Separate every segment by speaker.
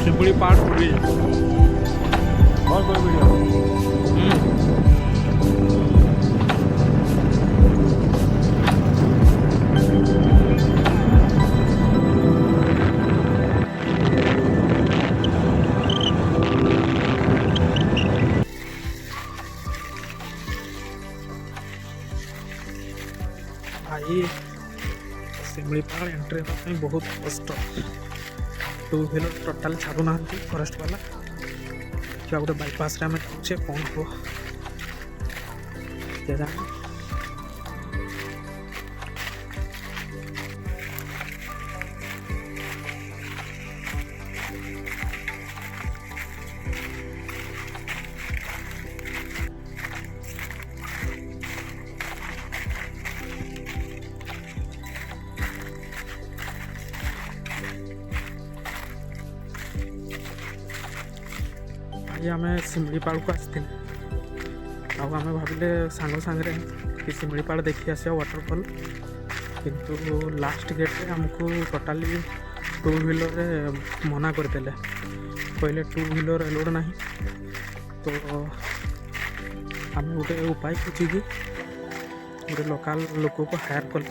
Speaker 1: शिमड़ी part पूरी
Speaker 2: बहुत बड़ी वीडियो
Speaker 1: भाई शिमलीपाल एंट्री होगा बहुत कष्ट। टू व्हीलर टोटाल छाड़ू ना फरेस्ट वाला क्या गोटे बाईपास आम जाऊे कौन हो जाने। आम शिमलीपाल को आसते आम भाविले सांग सांगे कि शिमलीपाल देखी आसा वाटरफॉल किंतु लास्ट गेट आमको टोटाली टू व्हीलर मना करदे कहले टू व्हीलर एलोड ना। तो आम गोटे उपाय खोजी गोटे लोकल लोक को हायर कले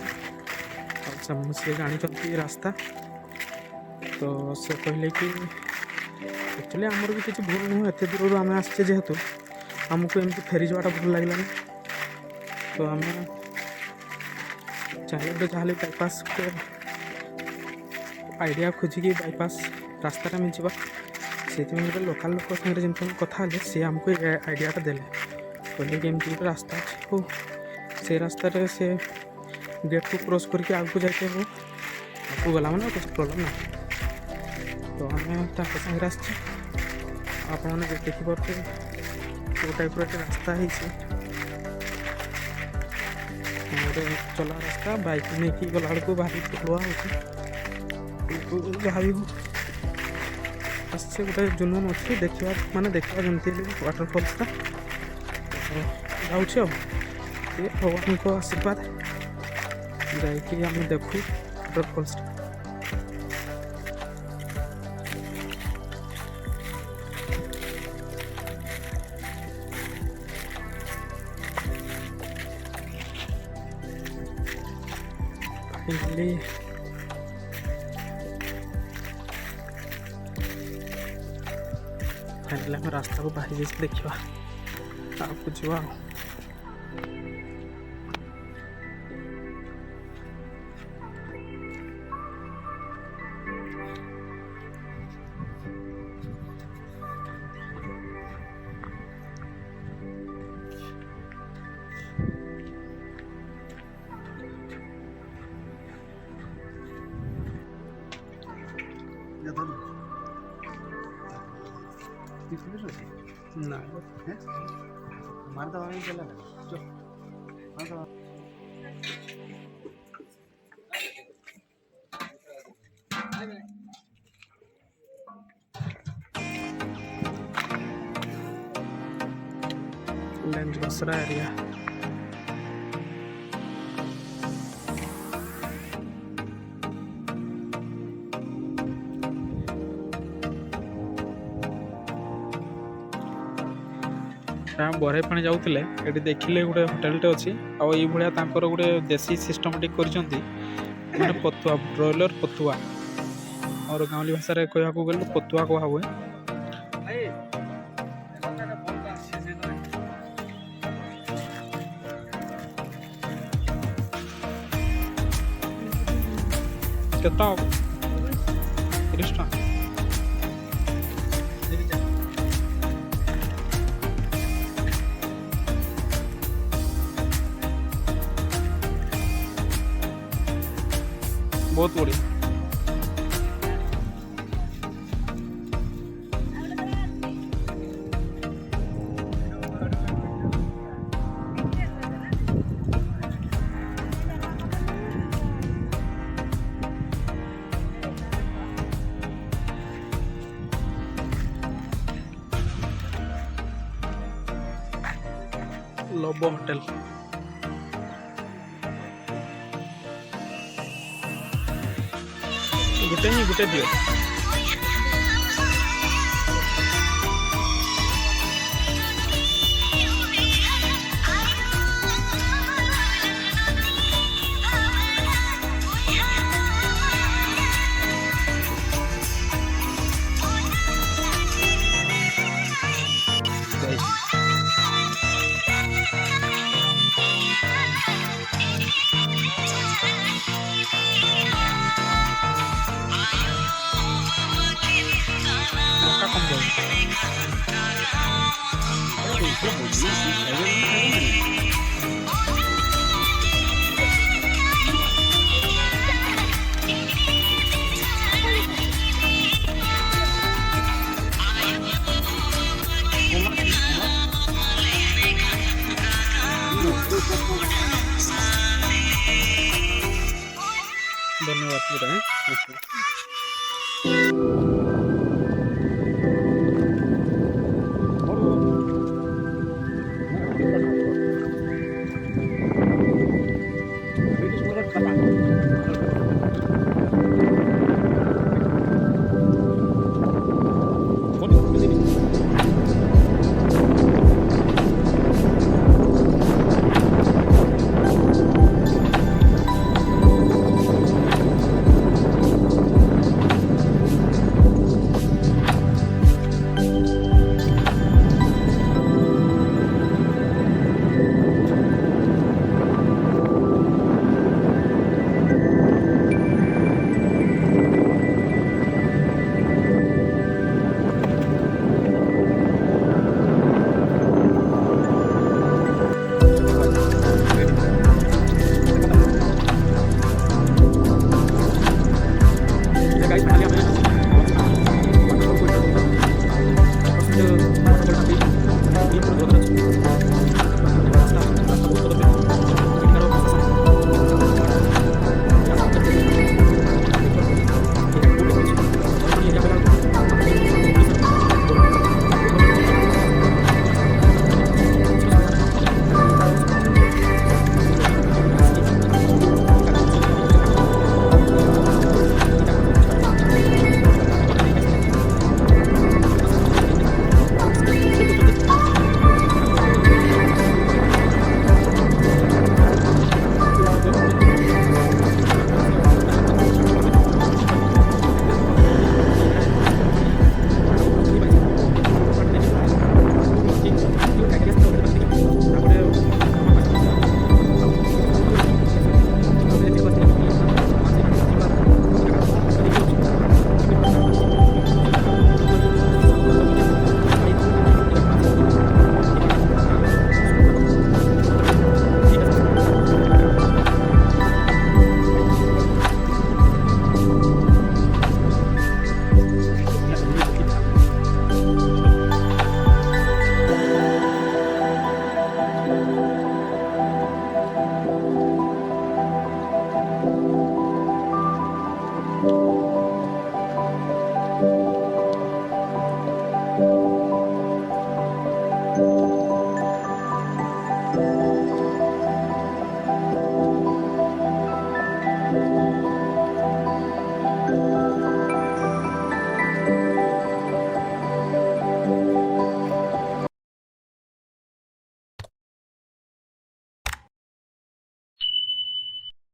Speaker 1: सी जानी रास्ता। तो से कहले कि एक्चुअली आमर भी किसी भूल नुह एत दूर आम आसचे जेहेतु आमको एमती फेरी जावाटा भल लगे। तो आम चाहिए जहाँ बाईपास आइडिया खोजिकी बाईपास रास्ता आम जा से गोटे लोकल लोक सागर जमी कथा सी आमको आइडियाटा देले कहले कि एमती गोटे रास्ता अच्छे से रास्तार से गेट को क्रॉस करके आगे जाते हो आगे गला मैंने कुछ प्रॉब्लम ना। तो आम सागर आसचे आपने देखिपे जो टाइप रास्ता है गोटे चला रास्ता बाइक नहीं कि गला बेलू भारी पड़ुआ हो जहाँ भी हो आसছে गोटे जुनून अच्छे देखा माने देखा जमती वाटरफॉल्सटा जाऊँ भगवान को आशीर्वाद जाकि आम देखू वाटरफॉल्सटा। फाइनली आम रास्ता को बाहरी जाइए देखा आपको जा ना
Speaker 2: मार दवा नहीं चला जो मार दवा
Speaker 1: लेंस बसरा एरिया बरहे पानी जाऊले ये देखिले गोटे होटेलटे अच्छी आई भाया गोटे देसी सिस्टमेटिक कर पतुआ ब्रॉयलर पतुआ और गाँवली भाषा कह गले पतुआ कह हुए। केता 30 टका बहुत बढ़िया। लोबो होटल। गुटे दियो। मक्का कम धन्यवाद।